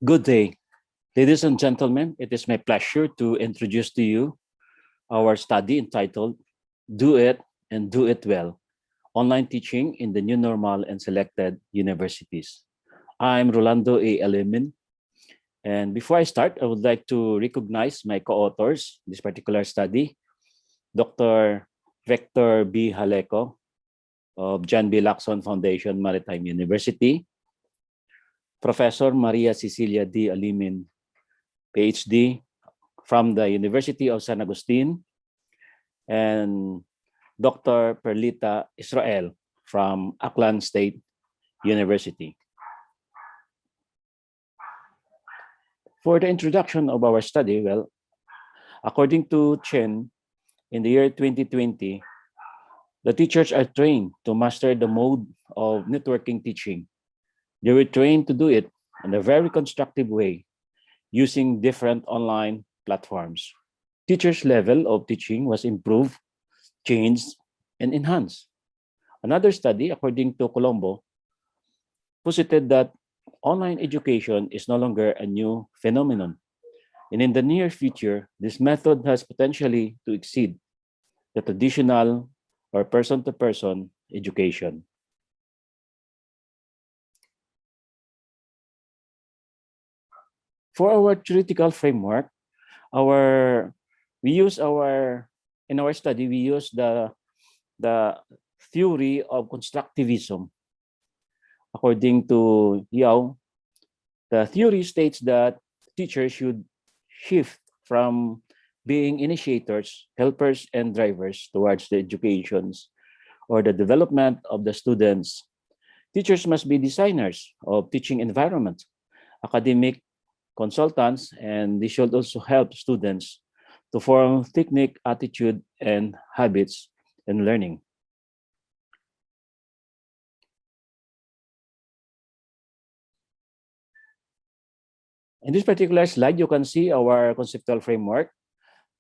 Good day, ladies and gentlemen. It is my pleasure to introduce to you our study entitled Do It and Do It Well, Online Teaching in the New Normal and Selected Universities. I'm Rolando A. Alimen, and before I start, I would like to recognize my co-authors in this particular study, Dr. Vector B. Haleco of John B. Lacson Foundation Maritime University, Professor Maria Cecilia D. Alimen, PhD from the University of San Agustin, and Dr. Perlita Israel from Aklan State University. For the introduction of our study, according to Chen, in the year 2020, the teachers are trained to master the mode of networking teaching. They were trained to do it in a very constructive way using different online platforms. Teachers' level of teaching was improved, changed, and enhanced. Another study, according to Colombo, posited that online education is no longer a new phenomenon. And in the near future, this method has potentially to exceed the traditional or person-to-person education. For our theoretical framework, our we use our in our study we use the theory of constructivism. According to Yao, the theory states that teachers should shift from being initiators, helpers, and drivers towards the educations or the development of the students. Teachers must be designers of teaching environments, academic consultants, and they should also help students to form technique, attitude, and habits in learning. In this particular slide, you can see our conceptual framework.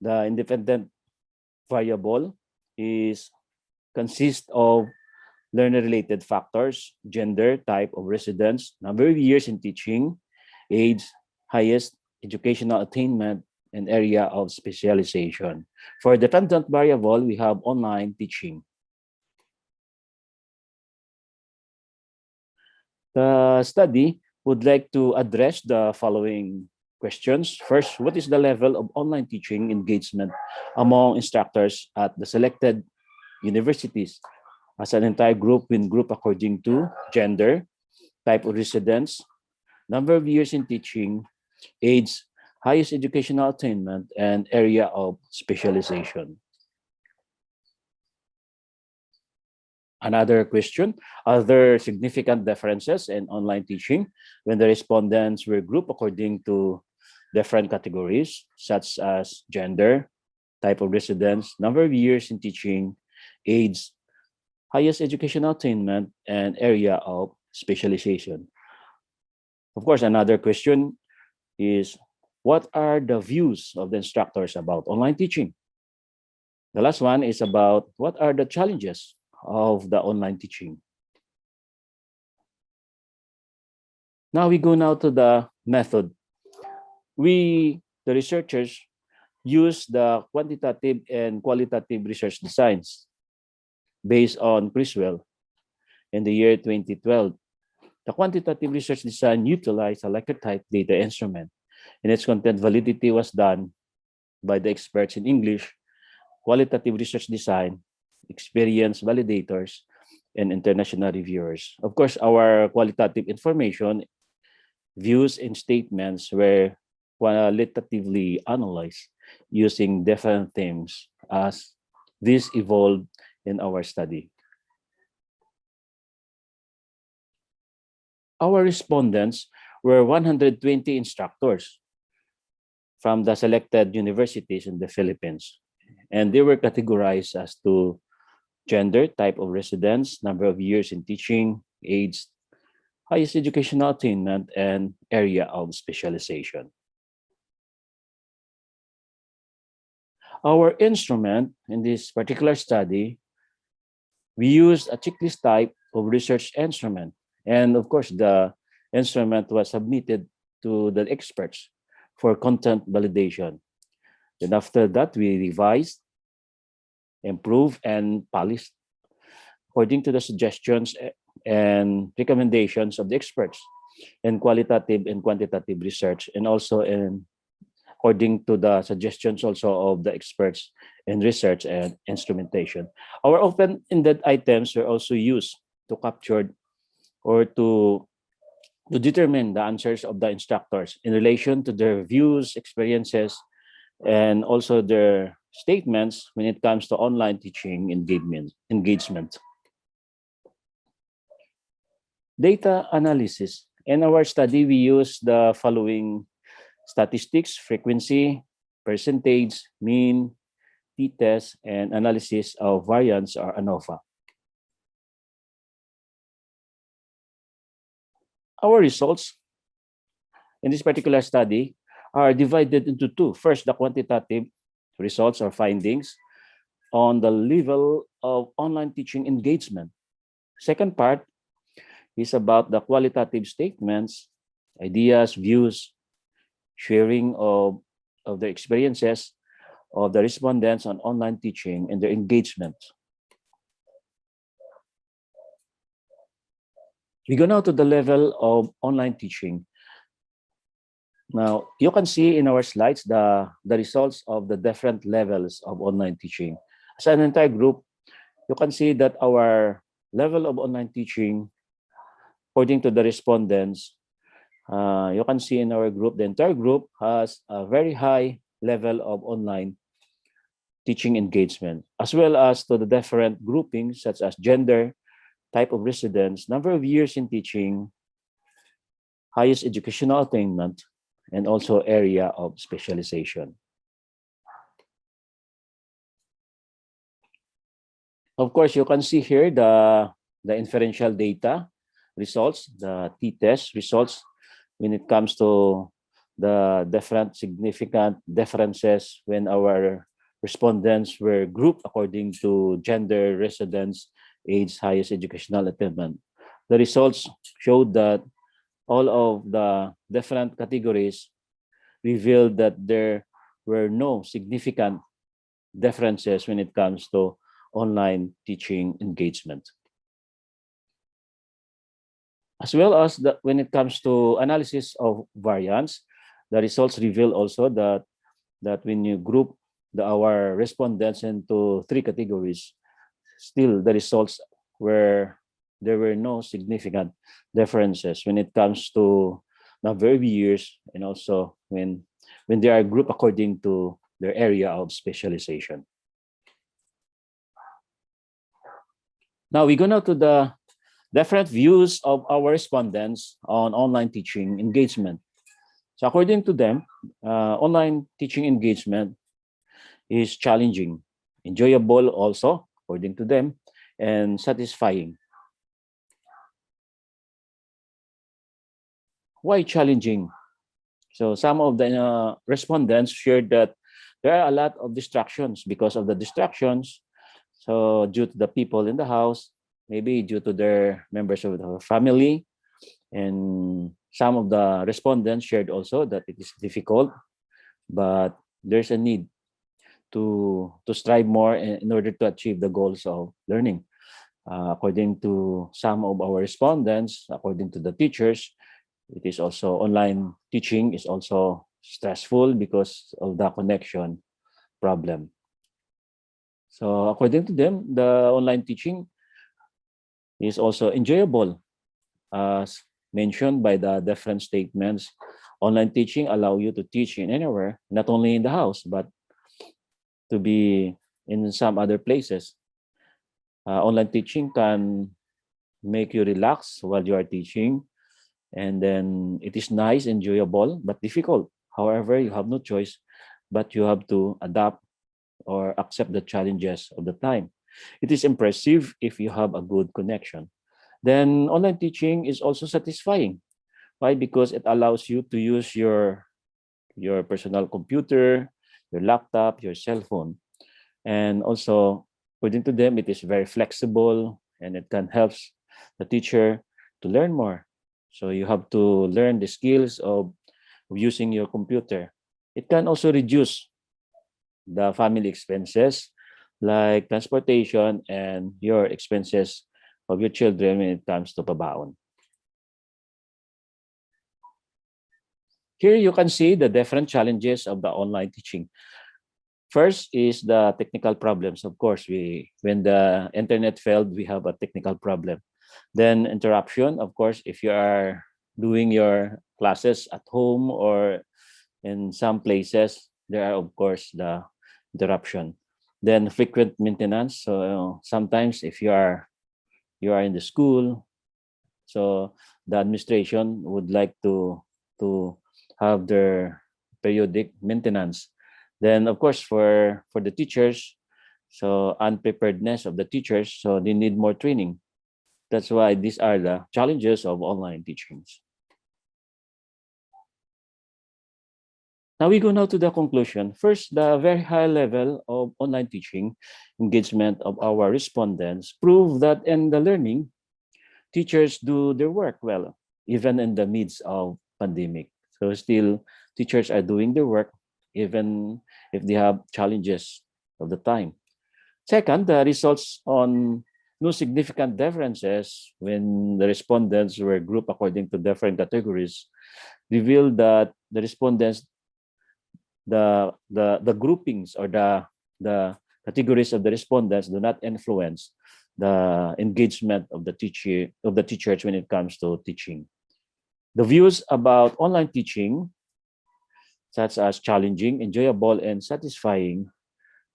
The independent variable consists of learner-related factors, gender, type of residence, number of years in teaching, age, highest educational attainment, and area of specialization. For the dependent variable, we have online teaching. The study would like to address the following questions. First, what is the level of online teaching engagement among instructors at the selected universities as an entire group according to gender, type of residence, number of years in teaching, age, highest educational attainment, and area of specialization. Another question, are there significant differences in online teaching when the respondents were grouped according to different categories, such as gender, type of residence, number of years in teaching, age, highest educational attainment, and area of specialization? Of course, another question is, what are the views of the instructors about online teaching? The last one is about what are the challenges of the online teaching. Now we go to the method. The researchers, use the quantitative and qualitative research designs based on Criswell in the year 2012. The quantitative research design utilized a lecture-type data instrument, and its content validity was done by the experts in English, qualitative research design, experienced validators, and international reviewers. Of course, our qualitative information, views, and statements were qualitatively analyzed using different themes as this evolved in our study. Our respondents were 120 instructors from the selected universities in the Philippines, and they were categorized as to gender, type of residence, number of years in teaching, age, highest educational attainment, and area of specialization. Our instrument in this particular study, we used a checklist type of research instrument. And of course, the instrument was submitted to the experts for content validation. Then after that, we revised, improved, and polished according to the suggestions and recommendations of the experts in qualitative and quantitative research, and also in according to the suggestions also of the experts in research and instrumentation. Our open-ended items were also used to capture or to determine the answers of the instructors in relation to their views, experiences, and also their statements when it comes to online teaching engagement. Data analysis. In our study, we use the following statistics: frequency, percentage, mean, t-test, and analysis of variance or ANOVA. Our results in this particular study are divided into two. First, the quantitative results or findings on the level of online teaching engagement. Second part is about the qualitative statements, ideas, views, sharing of the experiences of the respondents on online teaching and their engagement. We go now to the level of online teaching. Now, you can see in our slides the results of the different levels of online teaching. As an entire group, you can see that our level of online teaching, according to the respondents, you can see in our group, the entire group has a very high level of online teaching engagement, as well as to the different groupings such as gender, type of residence, number of years in teaching, highest educational attainment, and also area of specialization. Of course, you can see here the inferential data results, the t-test results when it comes to the different significant differences when our respondents were grouped according to gender, residence, age, highest educational attainment. The results showed that all of the different categories revealed that there were no significant differences when it comes to online teaching engagement. As well as when it comes to analysis of variance, the results reveal also that when you group our respondents into three categories, still the results were there were no significant differences when it comes to number of years, and also when they are grouped according to their area of specialization. Now we go now to the different views of our respondents on online teaching engagement. So according to them, online teaching engagement is challenging, enjoyable also, according to them, and satisfying. Why challenging? So some of the respondents shared that there are a lot of distractions. Because of the distractions, so due to the people in the house, maybe due to their members of the family, and some of the respondents shared also that it is difficult, but there's a need to strive more in order to achieve the goals of learning. According to some of our respondents, according to the teachers, it is also online teaching is also stressful because of the connection problem. So according to them, the online teaching is also enjoyable. As mentioned by the different statements, online teaching allow you to teach in anywhere, not only in the house, but to be in some other places. Online teaching can make you relax while you are teaching, and then it is nice, enjoyable, but difficult. However, you have no choice, but you have to adapt or accept the challenges of the time. It is impressive if you have a good connection. Then online teaching is also satisfying. Why? Because it allows you to use your personal computer, your laptop, your cell phone. And also, according to them, it is very flexible and it can help the teacher to learn more. So you have to learn the skills of of using your computer. It can also reduce the family expenses like transportation and your expenses of your children when it comes to pabaon. Here you can see the different challenges of the online teaching. First is the technical problems. Of course, when the internet failed, we have a technical problem. Then interruption, of course, if you are doing your classes at home or in some places, there are, of course, the interruption. Then frequent maintenance. So sometimes if you are in the school, so the administration would like to have their periodic maintenance. Then of course for the teachers, so unpreparedness of the teachers, so they need more training. That's why these are the challenges of online teachings. Now we go now to the conclusion. First, the very high level of online teaching engagement of our respondents prove that in the learning, teachers do their work well, even in the midst of pandemic. So still, teachers are doing their work, even if they have challenges of the time. Second, the results on no significant differences when the respondents were grouped according to different categories revealed that the respondents, the groupings or the categories of the respondents do not influence the engagement of the teachers when it comes to teaching. The views about online teaching, such as challenging, enjoyable, and satisfying,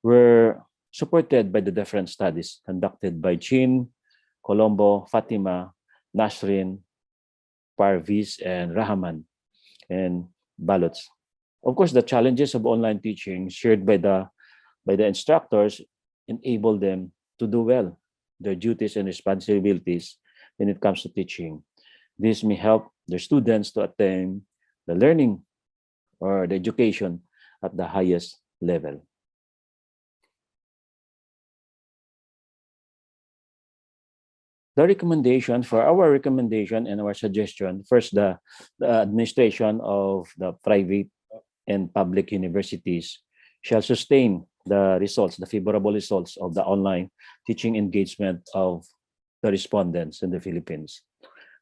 were supported by the different studies conducted by Chin, Colombo, Fatima, Nasrin, Parviz, and Rahman, and Balots. Of course, the challenges of online teaching shared by the instructors enable them to do well their duties and responsibilities when it comes to teaching. This may help their students to attain the learning or the education at the highest level. The recommendation for our recommendation and our suggestion, first, the administration of the private and public universities shall sustain the results, the favorable results of the online teaching engagement of the respondents in the Philippines.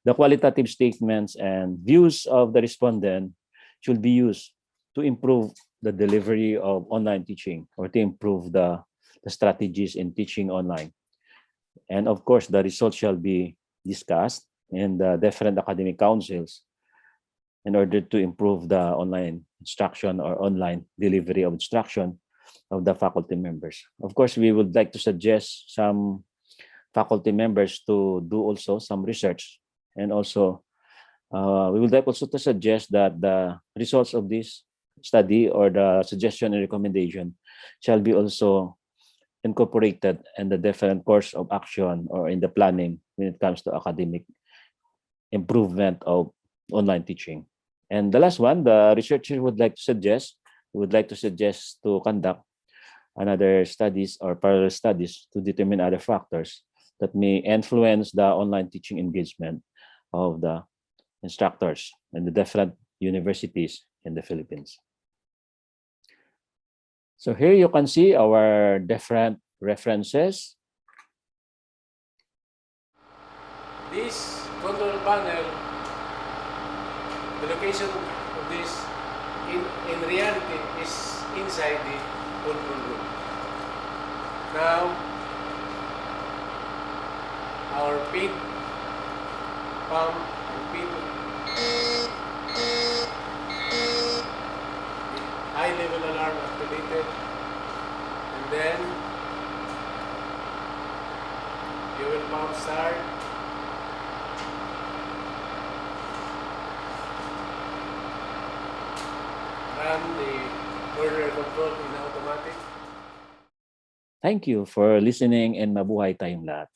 The qualitative statements and views of the respondent should be used to improve the delivery of online teaching or to improve the strategies in teaching online. And of course, the results shall be discussed in the different academic councils in order to improve the online instruction or online delivery of instruction of the faculty members. Of course, we would like to suggest some faculty members to do also some research, and also we would like also to suggest that the results of this study or the suggestion and recommendation shall be also incorporated in the different course of action or in the planning when it comes to academic improvement of online teaching. And the last one, the researcher would like to suggest to conduct another studies or parallel studies to determine other factors that may influence the online teaching engagement of the instructors in the different universities in the Philippines. So here you can see our different references. This control panel, the location of this in reality is inside the control room. Now, our feed pump and feed high level alarm activated, and then fuel pump start. Run the burner control in automatic. Thank you for listening and mabuhay tayong lahat.